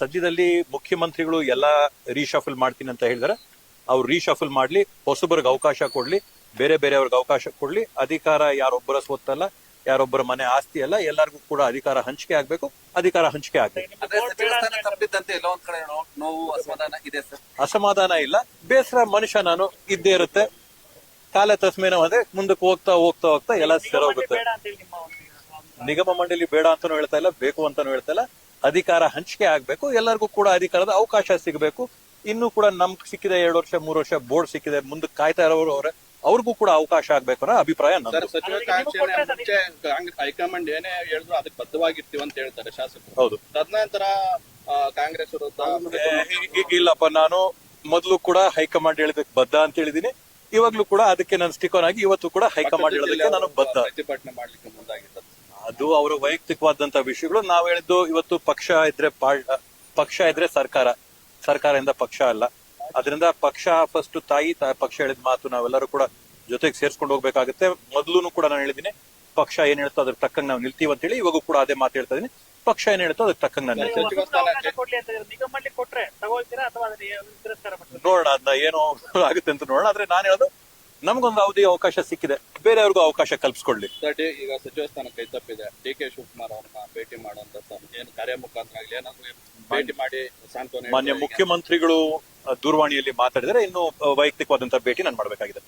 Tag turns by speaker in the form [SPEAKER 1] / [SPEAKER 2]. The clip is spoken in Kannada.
[SPEAKER 1] ಸದ್ಯದಲ್ಲಿ ಮುಖ್ಯಮಂತ್ರಿಗಳು ಎಲ್ಲ ರೀಶಫಲ್ ಮಾಡ್ತೀನಿ ಅಂತ ಹೇಳಿದಾರೆ. ಅವ್ರು ರೀಶಫಲ್ ಮಾಡ್ಲಿ, ಹೊಸಬರಿಗೆ ಅವಕಾಶ ಕೊಡ್ಲಿ, ಬೇರೆ ಬೇರೆಯವ್ರಿಗೆ ಅವಕಾಶ ಕೊಡ್ಲಿ. ಅಧಿಕಾರ ಯಾರೊಬ್ಬರ ಸ್ವತ್ತಲ್ಲ, ಯಾರೊಬ್ಬರ ಮನೆ ಆಸ್ತಿ ಅಲ್ಲ, ಎಲ್ಲರಿಗೂ ಕೂಡ ಅಧಿಕಾರ ಹಂಚಿಕೆ ಆಗ್ಬೇಕು. ಅಧಿಕಾರ ಹಂಚಿಕೆ ಆಗ್ಬೇಕು.
[SPEAKER 2] ತಪ್ಪಿದ್ದಂತೆ ಎಲ್ಲೋ ಒಂದ್ ಕಡೆ ನೋವು ಅಸಮಾಧಾನ ಇದೆ ಸರ್.
[SPEAKER 1] ಅಸಮಾಧಾನ ಇಲ್ಲ, ಬೇಸರ ಮನುಷ್ಯ ನಾನು ಇದ್ದೇ ಇರುತ್ತೆ. ಕಾಲ ತಸ್ಮೇನ ಅಂದ್ರೆ ಮುಂದಕ್ಕೆ ಹೋಗ್ತಾ ಹೋಗ್ತಾ ಹೋಗ್ತಾ ಎಲ್ಲ ಸರೋಗುತ್ತೆ. ನಿಗಮ ಮಂಡಳಿ ಬೇಡ ಅಂತಾನು ಹೇಳ್ತಾ ಇಲ್ಲ, ಬೇಕು ಅಂತಾನು ಹೇಳ್ತಾ ಇಲ್ಲ. ಅಧಿಕಾರ ಹಂಚಿಕೆ ಆಗ್ಬೇಕು, ಎಲ್ಲರಿಗೂ ಕೂಡ ಅಧಿಕಾರದ ಅವಕಾಶ ಸಿಗಬೇಕು. ಇನ್ನು ಕೂಡ ನಮ್ಗೆ ಸಿಕ್ಕಿದೆ 2 ವರ್ಷ 3 ವರ್ಷ ಬೋರ್ಡ್ ಸಿಕ್ಕಿದೆ, ಮುಂದಕ್ಕೆ ಕಾಯ್ತಾ ಇರೋರು ಅವ್ರೆ, ಅವ್ರಿಗೂ ಕೂಡ ಅವಕಾಶ ಆಗ್ಬೇಕು ಅನ್ನೋ ಅಭಿಪ್ರಾಯ ನಮ್ದು.
[SPEAKER 3] ಮುಂಚೆ ಹೈಕಮಾಂಡ್ ಏನೇ ಹೇಳಿದ್ರು ಅದಕ್ಕೆ ಬದ್ಧವಾಗಿರ್ತೀವಿ ಅಂತ ಹೇಳ್ತಾರೆ ಶಾಸಕರು.
[SPEAKER 1] ಹೌದು.
[SPEAKER 3] ತದನಂತರ ಕಾಂಗ್ರೆಸ್
[SPEAKER 1] ಇಲ್ಲಪ್ಪ, ನಾನು ಮೊದಲು ಕೂಡ ಹೈಕಮಾಂಡ್ ಹೇಳಿದಕ್ಕೆ ಬದ್ಧ ಅಂತ ಹೇಳಿದೀನಿ. ಇವಾಗ್ಲೂ ಕೂಡ ಅದಕ್ಕೆ ನಾನು ಸ್ಟಿಕ್ ಆನ್ ಆಗಿ ಇವತ್ತು ಕೂಡ ಹೈಕಮಾಂಡ್ ಹೇಳೋದಕ್ಕೆ ನಾನು ಬದ್ಧ.
[SPEAKER 3] ಪ್ರತಿಭಟನೆ ಮಾಡ್ಲಿಕ್ಕೆ ಮುಂದಾಗಿದ್ದಾರೆ.
[SPEAKER 1] ಅದು ಅವರ ವೈಯಕ್ತಿಕವಾದಂತ ವಿಷಯಗಳು. ನಾವ್ ಹೇಳಿದ್ದು ಇವತ್ತು ಪಕ್ಷ ಇದ್ರೆ ಸರ್ಕಾರದಿಂದ ಪಕ್ಷ ಅಲ್ಲ. ಅದರಿಂದ ಪಕ್ಷ ಫಸ್ಟ್ ಪಕ್ಷ ಹೇಳಿದ ಮಾತು ನಾವೆಲ್ಲರೂ ಕೂಡ ಜೊತೆಗೆ ಸೇರ್ಸ್ಕೊಂಡು ಹೋಗ್ಬೇಕಾಗುತ್ತೆ. ಮೊದಲು ಕೂಡ ನಾನು ಹೇಳಿದೀನಿ, ಪಕ್ಷ ಏನ್ ಹೇಳ್ತೋ ಅದ್ರ ತಕ್ಕಂಗೆ ನಾವು ನಿಲ್ತೀವಿ ಅಂತ ಹೇಳಿ. ಇವಾಗ ಕೂಡ ಅದೇ ಮಾತು ಹೇಳ್ತಾ ಇದೀನಿ, ಪಕ್ಷ ಏನ್ ಹೇಳ್ತೋ ಅದಕ್ಕೆ ತಕ್ಕಂಗೆ ನಾನು ನಿಲ್ತೀನಿ. ನೋಡೋಣ, ಅದನ್ನ ಏನು ಆಗುತ್ತೆ ಅಂತ ನೋಡೋಣ. ಆದ್ರೆ ನಾನು ಹೇಳೋದು, ನಮ್ಗೊಂದು ಅವಧಿ ಅವಕಾಶ ಸಿಕ್ಕಿದೆ, ಬೇರೆಯವ್ರಿಗೂ ಅವಕಾಶ ಕಲ್ಪಿಸ್ಕೊಡ್ಲಿ.
[SPEAKER 3] ಈಗ ಸಚಿವ ಸ್ಥಾನ ಕೈ ತಪ್ಪಿದೆ. ಡಿ ಕೆ ಶಿವಕುಮಾರ್ ಅವ್ರನ್ನ ಭೇಟಿ ಮಾಡುವಂತ ಏನು ಕಾರ್ಯ ಮುಖಾಂತರ ಆಗಲಿ ಏನಾದ್ರು ಭೇಟಿ ಮಾಡಿ ಸಾಂತ್ವನ.
[SPEAKER 1] ಮಾನ್ಯ ಮುಖ್ಯಮಂತ್ರಿಗಳು ದೂರವಾಣಿಯಲ್ಲಿ ಮಾತಾಡಿದರೆ ಇನ್ನು ವೈಯಕ್ತಿಕವಾದಂತಹ ಭೇಟಿ ನಾನು ಮಾಡಬೇಕಾಗಿದೆ.